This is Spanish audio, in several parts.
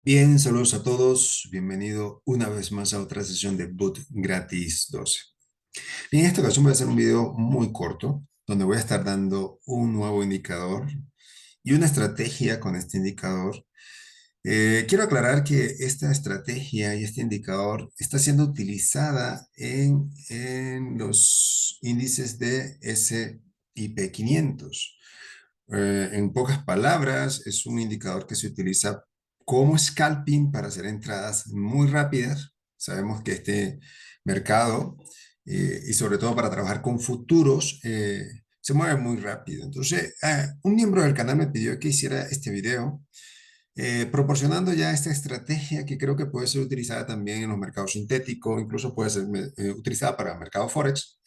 Bien, saludos a todos. Bienvenido una vez más a otra sesión de Boot Gratis 12. En esta ocasión voy a hacer un video muy corto donde voy a estar dando un nuevo indicador y una estrategia con este indicador. Quiero aclarar que esta estrategia y este indicador está siendo utilizada en los índices de S&P 500. En pocas palabras, es un indicador que se utiliza como scalping para hacer entradas muy rápidas. Sabemos que este mercado, y sobre todo para trabajar con futuros, se mueve muy rápido. Entonces, un miembro del canal me pidió que hiciera este video, proporcionando ya esta estrategia que creo que puede ser utilizada también en los mercados sintéticos, incluso puede ser utilizada para el mercado Forex.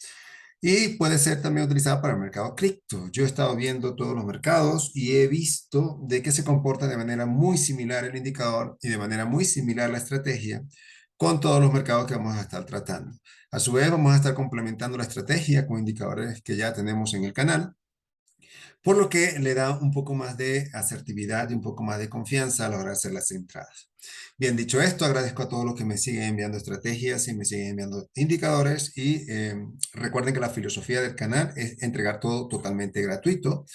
Y puede ser también utilizada para el mercado cripto. Yo he estado viendo todos los mercados y he visto de que se comporta de manera muy similar el indicador y de manera muy similar la estrategia con todos los mercados que vamos a estar tratando. A su vez, vamos a estar complementando la estrategia con indicadores que ya tenemos en el canal, por lo que le da un poco más de asertividad y un poco más de confianza a la hora de hacer las entradas. Bien, dicho esto, agradezco a todos los que me siguen enviando estrategias y me siguen enviando indicadores y recuerden que la filosofía del canal es entregar todo totalmente gratuito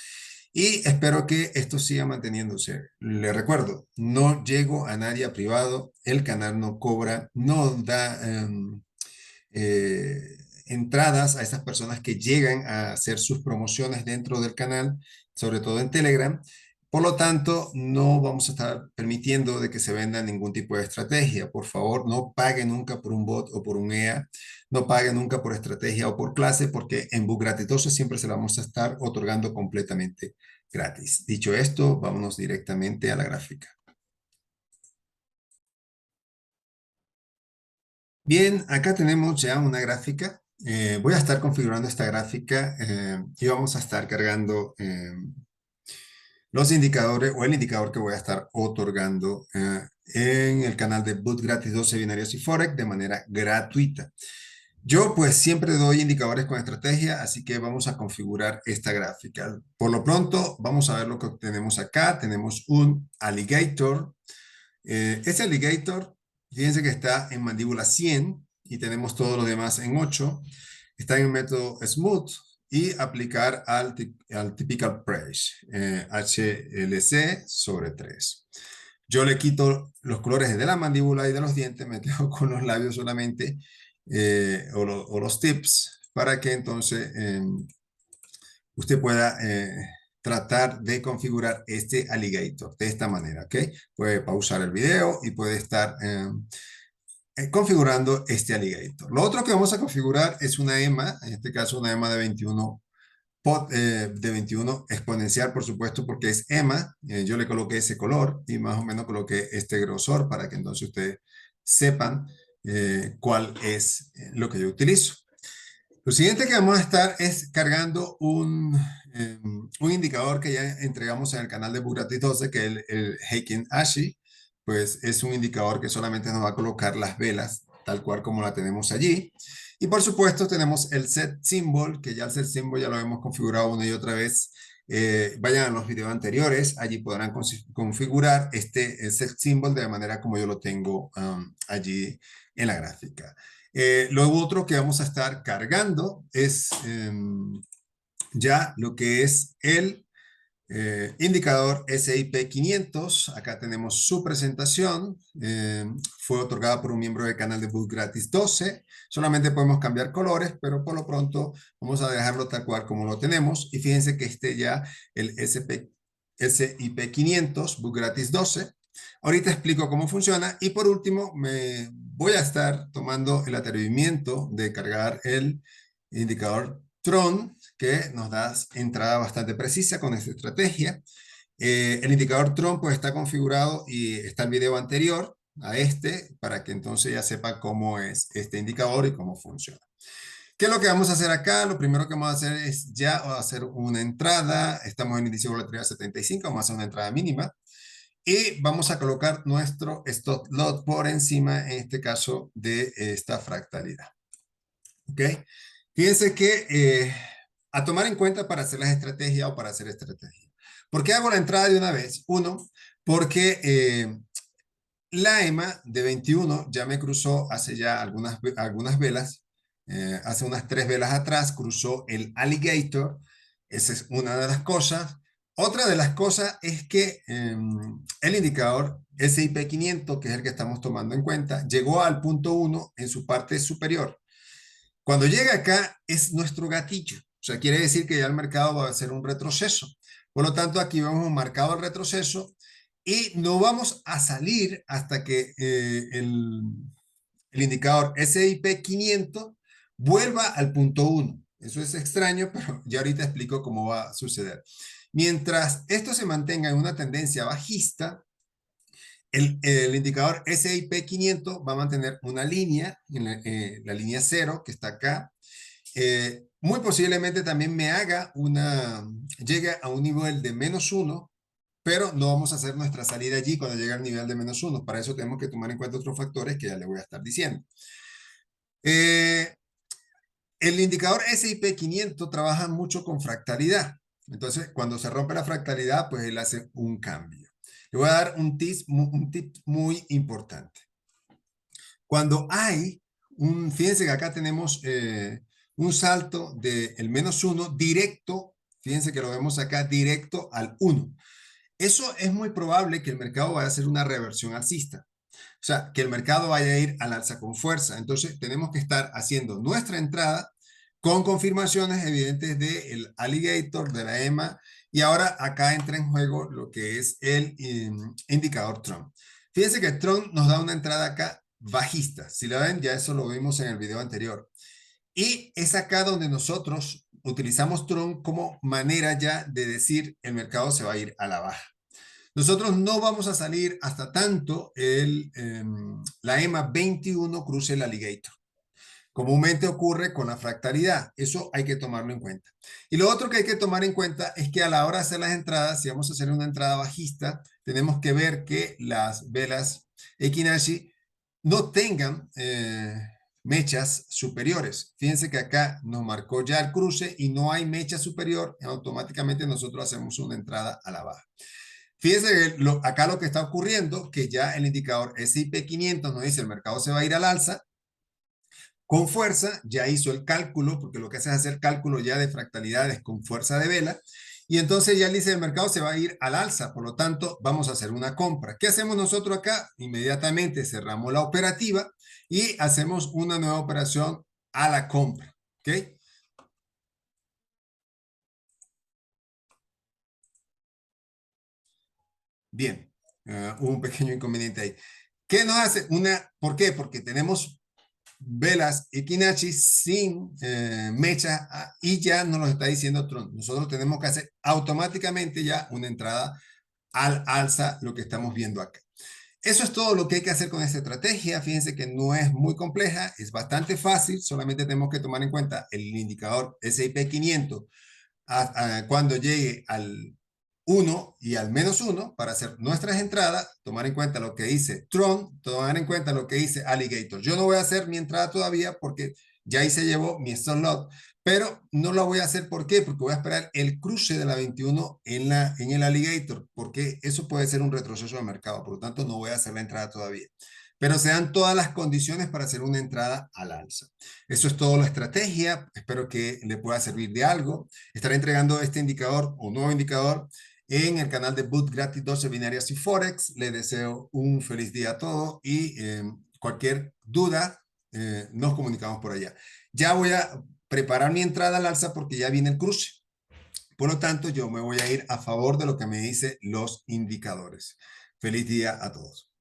y espero que esto siga manteniéndose. Le recuerdo, no llego a nadie a privado, el canal no cobra, no da eh, entradas a esas personas que llegan a hacer sus promociones dentro del canal, sobre todo en Telegram. Por lo tanto, no vamos a estar permitiendo de que se venda ningún tipo de estrategia. Por favor, no pague nunca por un bot o por un EA. No pague nunca por estrategia o por clase, porque en Book Gratuitoso siempre se la vamos a estar otorgando completamente gratis. Dicho esto, vámonos directamente a la gráfica. Bien, acá tenemos ya una gráfica. Voy a estar configurando esta gráfica y vamos a estar cargando los indicadores o el indicador que voy a estar otorgando en el canal de Boot Gratis 12 Binarios y Forex de manera gratuita. Yo pues siempre doy indicadores con estrategia, así que vamos a configurar esta gráfica. Por lo pronto, vamos a ver lo que tenemos acá. Tenemos un alligator. Ese alligator, fíjense que está en mandíbula 100 y tenemos todo lo demás en 8. Está en el método Smooth y aplicar al typical price, HLC sobre 3. Yo le quito los colores de la mandíbula y de los dientes, me quedo con los labios solamente o los tips para que entonces usted pueda tratar de configurar este alligator de esta manera, ¿ok? Puede pausar el video y puede estar configurando este alligator. Lo otro que vamos a configurar es una EMA, en este caso una EMA de 21 de 21 exponencial, por supuesto, porque es EMA. Yo le coloqué ese color y más o menos coloqué este grosor para que entonces ustedes sepan cuál es lo que yo utilizo. Lo siguiente que vamos a estar es cargando un indicador que ya entregamos en el canal de Bugatti 12, que es el Heikin Ashi. Pues es un indicador que solamente nos va a colocar las velas, tal cual como la tenemos allí. Y por supuesto tenemos el set symbol, que ya el set symbol ya lo hemos configurado una y otra vez. Vayan a los videos anteriores, allí podrán configurar este set symbol de la manera como yo lo tengo allí en la gráfica. Lo otro que vamos a estar cargando es ya lo que es el indicador SIP 500. Acá tenemos su presentación. Fue otorgada por un miembro del canal de Boot Gratis 12. Solamente podemos cambiar colores, pero por lo pronto vamos a dejarlo tal cual como lo tenemos. Y fíjense que este ya, el SIP 500, Boot Gratis 12. Ahorita explico cómo funciona y por último me voy a estar tomando el atrevimiento de cargar el indicador Tron que nos da entrada bastante precisa con esta estrategia. El indicador Tron pues está configurado y está el video anterior a este para que entonces ya sepa cómo es este indicador y cómo funciona. ¿Qué es lo que vamos a hacer acá? Lo primero que vamos a hacer es ya hacer una entrada. Estamos en inicio de volatilidad 75, vamos a hacer una entrada mínima. Y vamos a colocar nuestro stop loss por encima, en este caso, de esta fractalidad. ¿Ok? Fíjense que a tomar en cuenta para hacer las estrategias o para hacer estrategia. ¿Por qué hago la entrada de una vez? Uno, porque la EMA de 21 ya me cruzó hace ya algunas velas, hace unas 3 velas atrás, cruzó el alligator. Esa es una de las cosas. Otra de las cosas es que el indicador SIP 500, que es el que estamos tomando en cuenta, llegó al punto 1 en su parte superior. Cuando llega acá es nuestro gatillo. O sea, quiere decir que ya el mercado va a hacer un retroceso. Por lo tanto, aquí vemos un marcado el retroceso y no vamos a salir hasta que el indicador SIP 500 vuelva al punto 1. Eso es extraño, pero ya ahorita explico cómo va a suceder. Mientras esto se mantenga en una tendencia bajista, el indicador SIP 500 va a mantener una línea, la línea 0 que está acá. Muy posiblemente también llegue a un nivel de -1, pero no vamos a hacer nuestra salida allí cuando llegue al nivel de -1. Para eso tenemos que tomar en cuenta otros factores que ya les voy a estar diciendo. El indicador SIP 500 trabaja mucho con fractalidad. Entonces, cuando se rompe la fractalidad, pues él hace un cambio. Le voy a dar un tip muy importante. Cuando fíjense que acá tenemos un salto del -1 directo, fíjense que lo vemos acá directo al 1. Eso es muy probable que el mercado vaya a hacer una reversión alcista. O sea, que el mercado vaya a ir al alza con fuerza. Entonces, tenemos que estar haciendo nuestra entrada con confirmaciones evidentes del alligator, de la EMA, y ahora acá entra en juego lo que es el indicador Trump. Fíjense que Trump nos da una entrada acá bajista. Si la ven, ya eso lo vimos en el video anterior. Y es acá donde nosotros utilizamos Trump como manera ya de decir el mercado se va a ir a la baja. Nosotros no vamos a salir hasta tanto la EMA 21 cruce el alligator. Comúnmente ocurre con la fractalidad. Eso hay que tomarlo en cuenta. Y lo otro que hay que tomar en cuenta es que a la hora de hacer las entradas, si vamos a hacer una entrada bajista, tenemos que ver que las velas Equinacci no tengan mechas superiores. Fíjense que acá nos marcó ya el cruce y no hay mecha superior. Automáticamente nosotros hacemos una entrada a la baja. Fíjense que acá lo que está ocurriendo, que ya el indicador S&P 500 nos dice el mercado se va a ir al alza, con fuerza, ya hizo el cálculo, porque lo que hace es hacer cálculo ya de fractalidades con fuerza de vela, y entonces ya dice el mercado se va a ir al alza, por lo tanto vamos a hacer una compra. ¿Qué hacemos nosotros acá? Inmediatamente cerramos la operativa y hacemos una nueva operación a la compra, ¿ok? Bien, hubo un pequeño inconveniente ahí. ¿Qué nos hace? ¿Por qué? Porque tenemos velas Equinacci sin mecha y ya nos lo está diciendo Trump. Nosotros tenemos que hacer automáticamente ya una entrada al alza, lo que estamos viendo acá. Eso es todo lo que hay que hacer con esta estrategia. Fíjense que no es muy compleja, es bastante fácil, solamente tenemos que tomar en cuenta el indicador S&P 500 cuando llegue al 1 y al -1 para hacer nuestras entradas, tomar en cuenta lo que dice Tron, tomar en cuenta lo que dice Alligator. Yo no voy a hacer mi entrada todavía porque ya ahí se llevó mi stop loss, pero no lo voy a hacer. ¿Por qué? Porque voy a esperar el cruce de la 21 en el Alligator, porque eso puede ser un retroceso de mercado, por lo tanto no voy a hacer la entrada todavía. Pero se dan todas las condiciones para hacer una entrada al alza. Eso es todo la estrategia. Espero que le pueda servir de algo. Estaré entregando este indicador o nuevo indicador en el canal de Boot Gratis 12 Binarias y Forex. Les deseo un feliz día a todos y cualquier duda nos comunicamos por allá. Ya voy a preparar mi entrada al alza porque ya viene el cruce. Por lo tanto, yo me voy a ir a favor de lo que me dicen los indicadores. Feliz día a todos.